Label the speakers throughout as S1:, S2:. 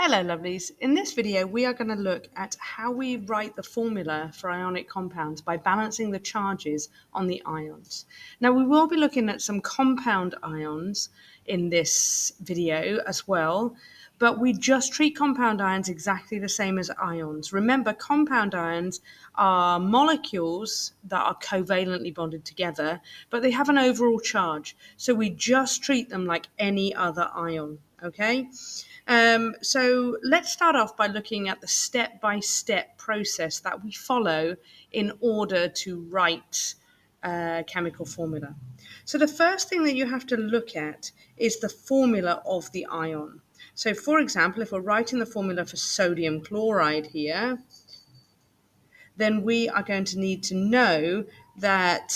S1: Hello lovelies, in this video we are going to look at how we write the formula for ionic compounds by balancing the charges on the ions. Now we will be looking at some compound ions in this video as well, but we just treat compound ions exactly the same as ions. Remember, compound ions are molecules that are covalently bonded together, but they have an overall charge, so we just treat them like any other ion, okay? So let's start off by looking at the step-by-step process that we follow in order to write chemical formula. So the first thing that you have to look at is the formula of the ion. So for example, if we're writing the formula for sodium chloride here, then we are going to need to know that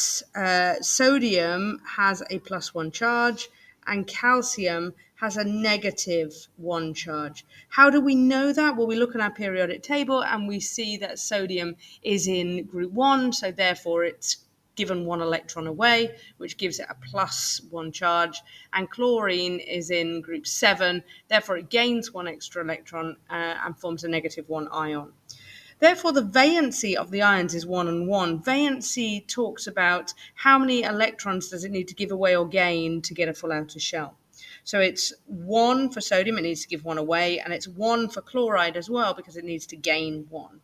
S1: sodium has a +1 charge and calcium has a -1 charge. How do we know that? Well, we look at our periodic table and we see that sodium is in group 1, so therefore it's given 1 electron away, which gives it a +1 charge, and chlorine is in group 7, therefore it gains 1 extra electron and forms a -1 ion. Therefore, the valency of the ions is 1 and 1. Valency talks about how many electrons does it need to give away or gain to get a full outer shell. So it's 1 for sodium, it needs to give 1 away, and it's 1 for chloride as well because it needs to gain 1.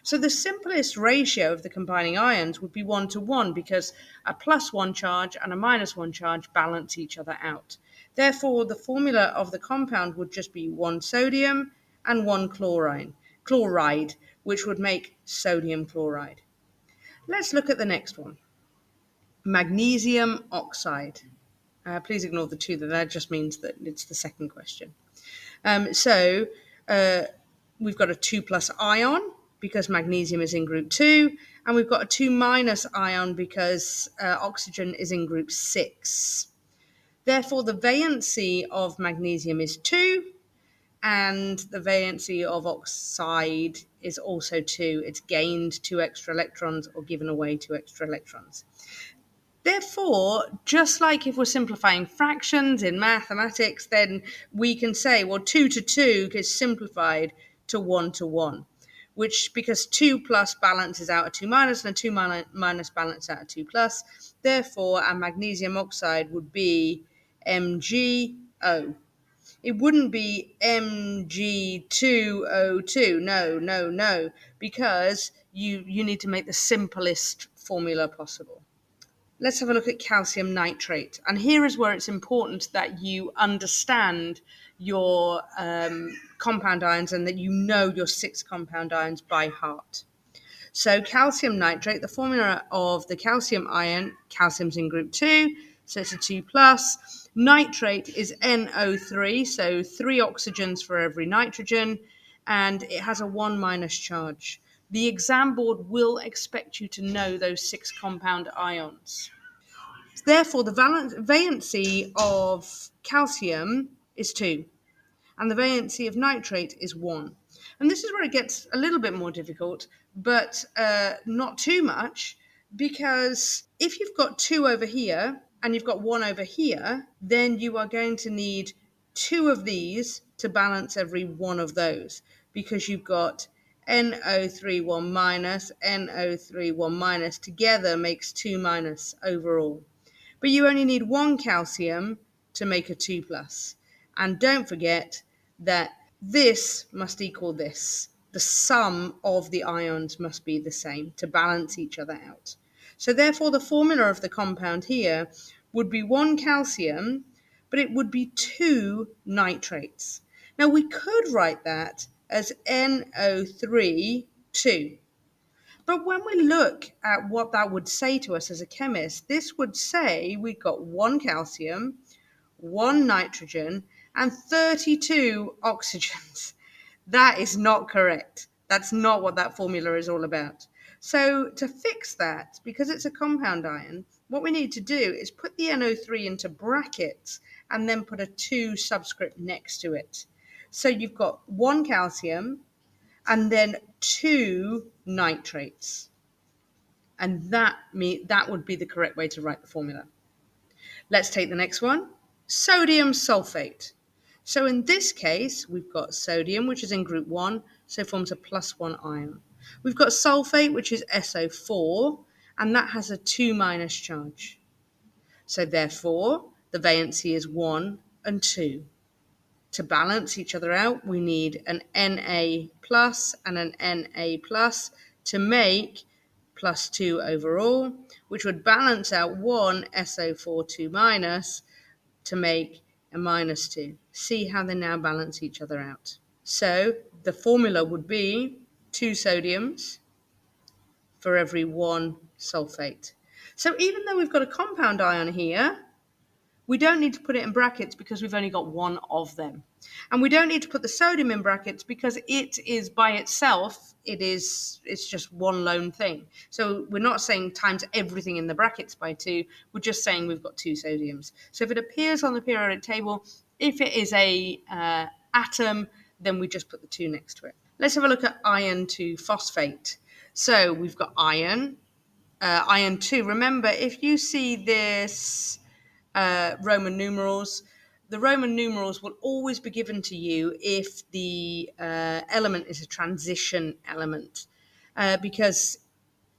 S1: So the simplest ratio of the combining ions would be 1 to 1 because a +1 charge and a -1 charge balance each other out. Therefore, the formula of the compound would just be 1 sodium and 1 chloride, which would make sodium chloride. Let's look at the next one. Magnesium oxide. Please ignore the 2 there, that just means that it's the second question. We've got a 2+ ion because magnesium is in group 2, and we've got a 2- ion because oxygen is in group 6. Therefore, the valency of magnesium is 2, and the valency of oxide is also 2. It's gained 2 extra electrons or given away 2 extra electrons. Therefore, just like if we're simplifying fractions in mathematics, then we can say, well, 2 to 2 is simplified to 1 to 1, which because 2 plus balances out a 2 minus and a 2 minus balance out a 2 plus. Therefore, our magnesium oxide would be MgO. It wouldn't be Mg2O2. No, because you need to make the simplest formula possible. Let's have a look at calcium nitrate. And here is where it's important that you understand your compound ions and that you know your 6 compound ions by heart. So calcium nitrate, the formula of the calcium ion, calcium's in group 2, so it's a 2+. Nitrate is NO3, so 3 oxygens for every nitrogen, and it has a 1- charge. The exam board will expect you to know those 6 compound ions. Therefore, the valency of calcium is 2, and the valency of nitrate is 1. And this is where it gets a little bit more difficult, but not too much, because if you've got 2 over here and you've got 1 over here, then you are going to need 2 of these to balance every one of those, because you've got NO3 1 minus, NO3 1 minus, together makes 2 minus overall. But you only need 1 calcium to make a 2+. And don't forget that this must equal this. The sum of the ions must be the same to balance each other out. So therefore, the formula of the compound here would be 1 calcium, but it would be 2 nitrates. Now, we could write that as NO3 2. But when we look at what that would say to us as a chemist, this would say we've got 1 calcium, 1 nitrogen, and 32 oxygens. That is not correct. That's not what that formula is all about. So to fix that, because it's a compound ion, what we need to do is put the NO3 into brackets and then put a 2 subscript next to it. So you've got 1 calcium and then 2 nitrates. And that would be the correct way to write the formula. Let's take the next one. Sodium sulphate. So in this case, we've got sodium, which is in group 1, so forms a +1 ion. We've got sulphate, which is SO4, and that has a 2 minus charge. So therefore, the valency is 1 and 2. To balance each other out, we need an Na plus and an Na plus to make +2 overall, which would balance out 1 SO4 2 minus to make a -2. See how they now balance each other out. So the formula would be 2 sodiums for every 1 sulfate. So even though we've got a compound ion here, we don't need to put it in brackets because we've only got one of them. And we don't need to put the sodium in brackets because it is by itself, it's just one lone thing. So we're not saying times everything in the brackets by 2, we're just saying we've got 2 sodiums. So if it appears on the periodic table, if it is a atom, then we just put the 2 next to it. Let's have a look at iron 2 phosphate. So we've got iron 2. Remember, if you see this Roman numerals, the Roman numerals will always be given to you if the element is a transition element, because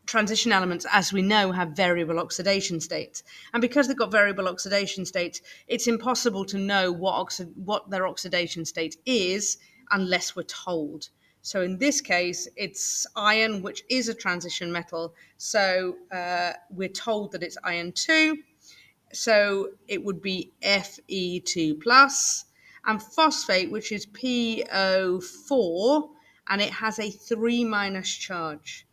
S1: transition elements, as we know, have variable oxidation states. And because they've got variable oxidation states, it's impossible to know what their oxidation state is unless we're told. So in this case, it's iron, which is a transition metal. So we're told that it's iron 2. So it would be Fe2 plus, and phosphate, which is PO4, and it has a 3 minus charge.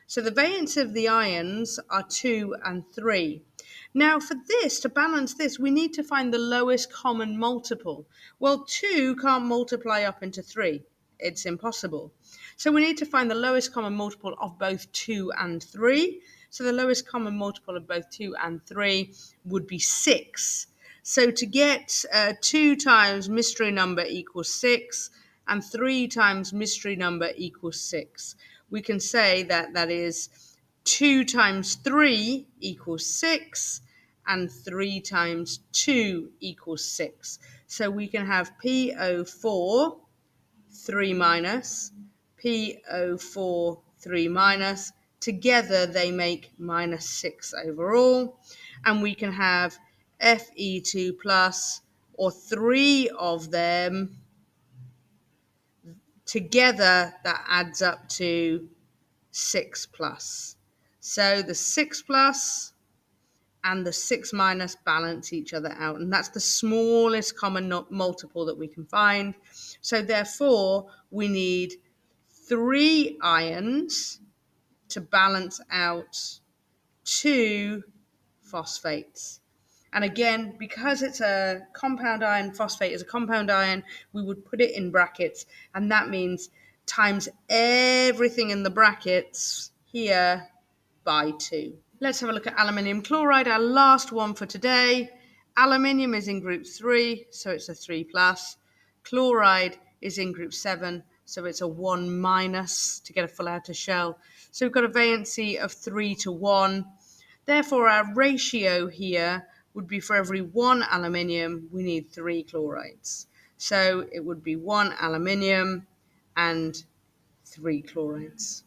S1: So the valence of the ions are 2 and 3. Now for this, to balance this, we need to find the lowest common multiple. Well, 2 can't multiply up into 3. It's impossible. So we need to find the lowest common multiple of both 2 and 3. So the lowest common multiple of both 2 and 3 would be 6. So to get 2 times mystery number equals 6 and 3 times mystery number equals 6, we can say that that is 2 times 3 equals 6 and 3 times 2 equals 6. So we can have PO4 3 minus, PO4 3 minus. Together they make -6 overall. And we can have Fe2 plus, or 3 of them. Together that adds up to 6 plus. So the 6 plus and the 6 minus balance each other out, and that's the smallest common multiple that we can find. So therefore we need 3 ions to balance out 2 phosphates. And again, because it's a compound ion, phosphate is a compound ion, we would put it in brackets, and that means times everything in the brackets here by 2. Let's have a look at aluminium chloride, our last one for today. Aluminium is in group 3, so it's a 3 plus. Chloride is in group 7, so it's a 1 minus to get a full outer shell. So we've got a valency of 3 to 1. Therefore, our ratio here would be for every 1 aluminium, we need 3 chlorides. So it would be 1 aluminium and 3 chlorides.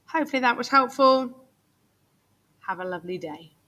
S1: Hopefully that was helpful. Have a lovely day.